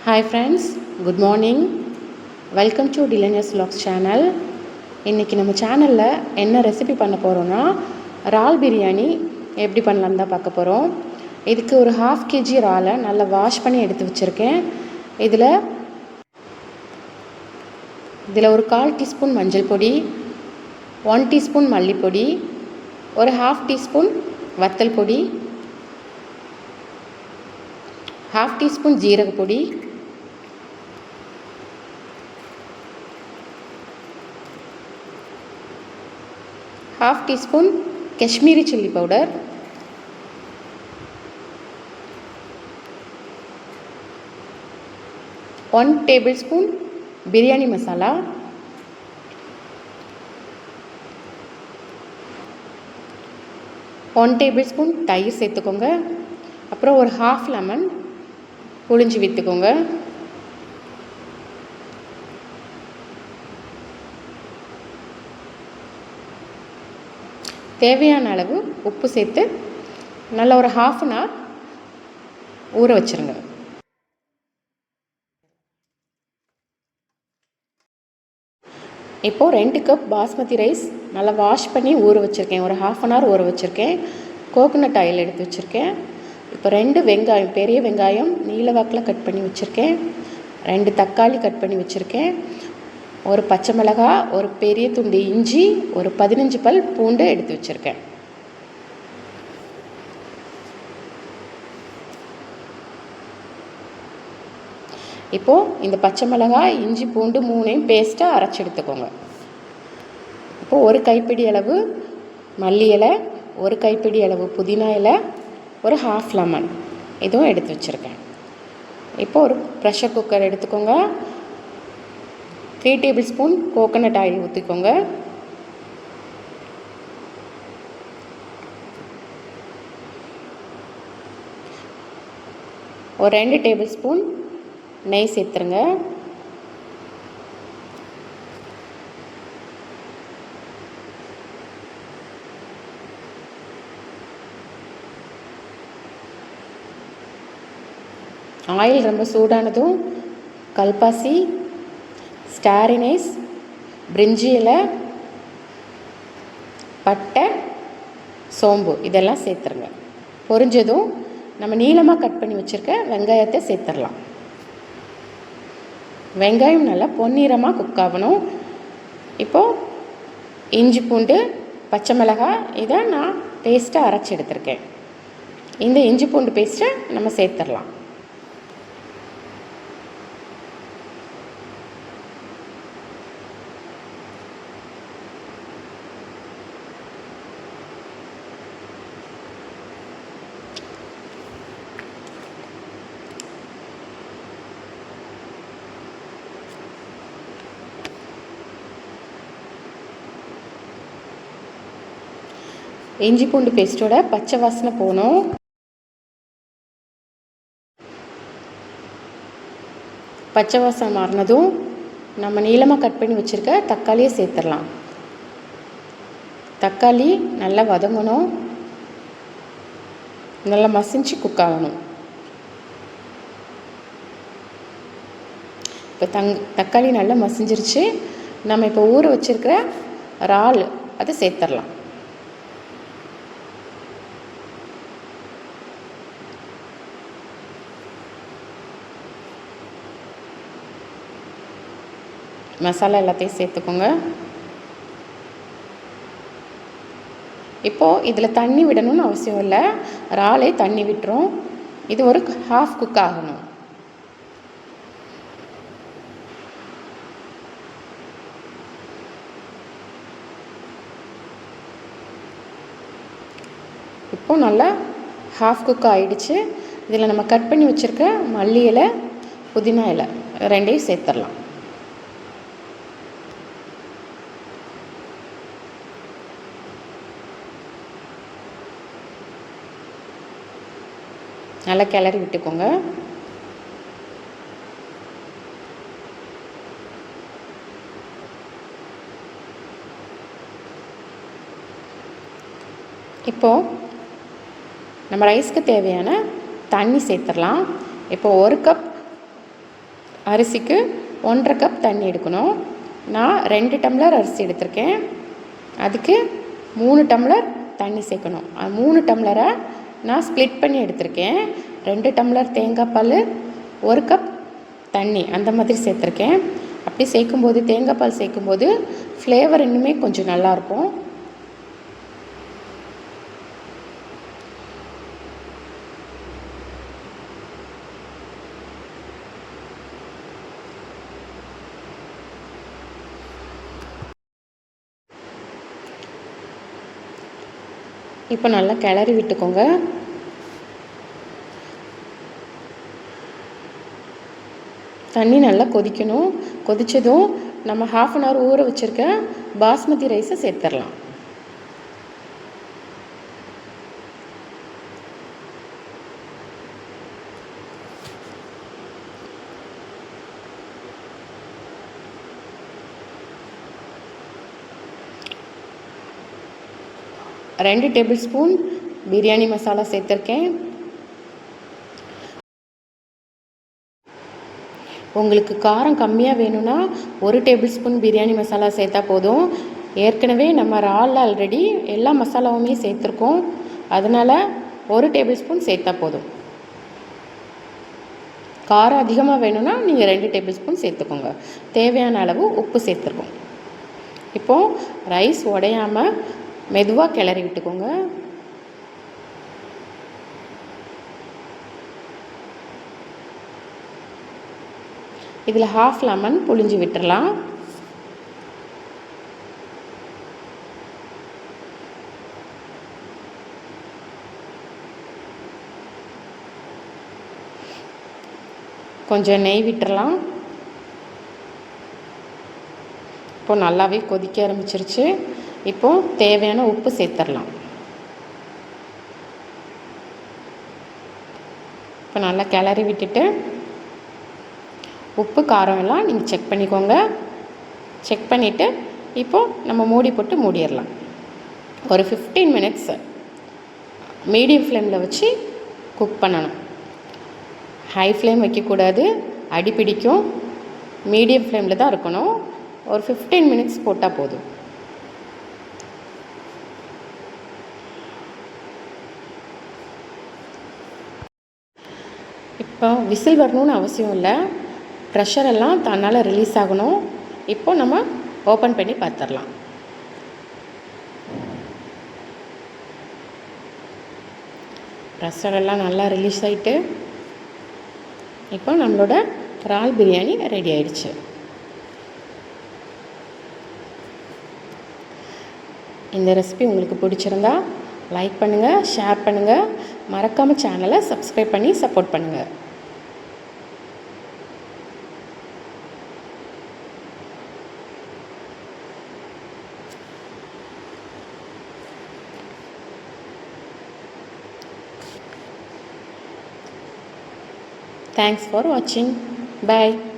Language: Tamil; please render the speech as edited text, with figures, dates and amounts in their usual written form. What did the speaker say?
Hi friends, good morning. Welcome to Dilania's Vlogs channel. இன்றைக்கி நம்ம சேனலில் என்ன ரெசிபி பண்ண போகிறோன்னா இறால் பிரியாணி எப்படி பண்ணலான்னு தான் பார்க்க போகிறோம். இதுக்கு ஒரு 1/2 kg இறாலை நல்லா வாஷ் பண்ணி எடுத்து வச்சுருக்கேன். இதில் ஒரு 1/4 டீஸ்பூன் மஞ்சள் பொடி, 1 டீஸ்பூன் மல்லிப்பொடி, ஒரு 1/2 டீஸ்பூன் வத்தல் பொடி, 1/2 teaspoon ஜீரகப்பொடி, 1/2 teaspoon Kashmiri chilli powder, 1 tablespoon biryani masala, 1 tablespoon தயிர் சேர்த்துக்கோங்க. அப்புறம் ஒரு 1/2 லெமன் புழிஞ்சு விட்டுக்கோங்க. தேவையான அளவு உப்பு சேர்த்து நல்லா ஒரு 1/2 அன் ஹவர் ஊற வச்சுருங்க. இப்போது 2 கப் பாஸ்மதி ரைஸ் நல்லா வாஷ் பண்ணி ஊற வச்சுருக்கேன். ஒரு 1/2 அன் ஹவர் ஊற வச்சுருக்கேன். கோகோனட் ஆயில் எடுத்து வச்சுருக்கேன். இப்போ 2 வெங்காயம், பெரிய வெங்காயம் நீல வாக்கில் கட் பண்ணி வச்சுருக்கேன். 2 தக்காளி கட் பண்ணி வச்சுருக்கேன். ஒரு பச்சை மிளகாய், ஒரு பெரிய துண்டு இஞ்சி, ஒரு 15 பல் பூண்டு எடுத்து வச்சுருக்கேன். இப்போது இந்த பச்சை மிளகாய், இஞ்சி, பூண்டு 3ஐயும் பேஸ்ட்டாக அரைச்சி எடுத்துக்கோங்க. இப்போது ஒரு கைப்பிடி அளவு மல்லி இலை, ஒரு கைப்பிடி அளவு புதினா இலை, ஒரு 1/2 லெமன் இதுவும் எடுத்து வச்சுருக்கேன். இப்போது ஒரு ப்ரெஷர் குக்கர் எடுத்துக்கோங்க. 3 டேபிள்ஸ்பூன் கோகோனட் ஆயில் ஊற்றிக்கோங்க. ஒரு 2 டேபிள்ஸ்பூன் நெய் சேர்த்துருங்க. ஆயில் ரொம்ப சூடானதும் கல்பாசி, ஸ்டார் அனீஸ், பிரிஞ்சி இலை, பட்டை, சோம்பு இதெல்லாம் சேர்த்துருங்க. பொரிஞ்சதும் நம்ம நீளமாக கட் பண்ணி வச்சுருக்க வெங்காயத்தை சேர்த்துடலாம். வெங்காயம் நல்லா பொன்னிறமாக குக் ஆகணும். இப்போது இஞ்சி, பூண்டு, பச்சை மிளகாய் இதை நான் பேஸ்ட்டாக அரைச்சி எடுத்துருக்கேன். இந்த இஞ்சி பூண்டு பேஸ்ட்டை நம்ம சேர்த்துடலாம். இஞ்சி பூண்டு பேஸ்ட்டோட பச்சை வாசனை போகணும். பச்சை வாசனை மாறினதும் நம்ம நீளமாக கட் பண்ணி வச்சுருக்க தக்காளியை சேர்த்துடலாம். தக்காளி நல்லா வதங்கணும், நல்லா மசிஞ்சு குக் ஆகணும். இப்போ தக்காளி நல்லா மசிஞ்சிருச்சு. நம்ம இப்போ ஊற வச்சுருக்கிற இறால் அதை சேர்த்துடலாம். மசாலா எல்லாத்தையும் சேர்த்துக்கோங்க. இப்போது இதில் தண்ணி விடணும்னு அவசியம் இல்லை, இறாலே தண்ணி விட்டுரும். இது ஒரு 1/2 குக் ஆகணும். இப்போது நல்லா 1/2 குக் ஆகிடுச்சு. இதில் நம்ம கட் பண்ணி வச்சுருக்க மல்லி இலை, புதினா இலை ரெண்டையும் சேர்த்துடலாம். நல்லா கிளறி விட்டுக்கோங்க. இப்போது நம்ம ரைஸ்க்கு தேவையான தண்ணி சேர்த்துடலாம். இப்போ 1 கப் அரிசிக்கு 1.5 கப் தண்ணி எடுக்கணும். நான் 2 டம்ளர் அரிசி எடுத்திருக்கேன். அதுக்கு 3 டம்ளர் தண்ணி சேர்க்கணும். 3 டம்ளரை நான் ஸ்ப்ளிட் பண்ணி எடுத்திருக்கேன். 2 டம்ளர் தேங்காய் பால், 1 கப் தண்ணி அந்த மாதிரி சேர்த்துருக்கேன். அப்படி சேர்க்கும்போது தேங்காய் பால் சேர்க்கும்போது ஃப்ளேவர் இன்னுமே கொஞ்சம் நல்லாயிருக்கும். இப்போ நல்லா கிளறி விட்டுக்கோங்க. தண்ணி நல்லா கொதிக்கணும். கொதித்ததும் நம்ம 1/2 அன் ஹவர் ஊற வச்சுருக்க பாஸ்மதி ரைஸை சேர்த்துடலாம். ரெண்டு டேபிள் ஸ்பூன் பிரியாணி மசாலா சேர்த்துருக்கேன். உங்களுக்கு காரம் கம்மியாக வேணும்னா 1 டேபிள் ஸ்பூன் பிரியாணி மசாலா சேர்த்தா போதும். ஏற்கனவே நம்ம இறால் ஆல்ரெடி எல்லா மசாலாவுமே சேர்த்துருக்கோம். அதனால் 1 டேபிள் ஸ்பூன் சேர்த்தா போதும். காரம் அதிகமாக வேணும்னா நீங்கள் 2 டேபிள் ஸ்பூன் சேர்த்துக்கோங்க. தேவையான அளவு உப்பு சேர்த்துருக்கோம். இப்போது ரைஸ் உடையாமல் மெதுவாக கிளறி விட்டுக்கோங்க. இதில் 1/2 லெமன் புழிஞ்சு விட்டுறலாம். கொஞ்சம் நெய் விட்டுறலாம். இப்போ நல்லாவே கொதிக்க ஆரம்பிச்சிருச்சு. இப்போது தேவையான உப்பு சேர்த்துடலாம். இப்போ நல்லா கிளறி விட்டுட்டு உப்பு காரம் எல்லாம் நீங்கள் செக் பண்ணிக்கோங்க. செக் பண்ணிவிட்டு இப்போது நம்ம மூடி போட்டு மூடிடலாம். ஒரு 15 மினிட்ஸ் மீடியம் ஃப்ளேமில் வச்சு குக் பண்ணணும். ஹை ஃப்ளேம் வைக்கக்கூடாது, அடி பிடிக்கும். மீடியம் ஃப்ளேமில் தான் இருக்கணும். ஒரு 15 மினிட்ஸ் போட்டால் போதும். இப்போ விசில் வரணும்னு அவசியம் இல்லை. ப்ரெஷர் எல்லாம் தன்னால் ரிலீஸ் ஆகணும். இப்போ நம்ம ஓப்பன் பண்ணி பார்த்துடலாம். ப்ரெஷர் எல்லாம் நல்லா ரிலீஸ் ஆகிட்டு இப்போ நம்மளோட இறால் பிரியாணி ரெடி ஆயிடுச்சு. இந்த ரெசிபி உங்களுக்கு பிடிச்சிருந்தா லைக் பண்ணுங்கள், ஷேர் பண்ணுங்கள், மறக்காமல் சேனலை சப்ஸ்கிரைப் பண்ணி சப்போர்ட் பண்ணுங்கள். Thanks for watching. Bye.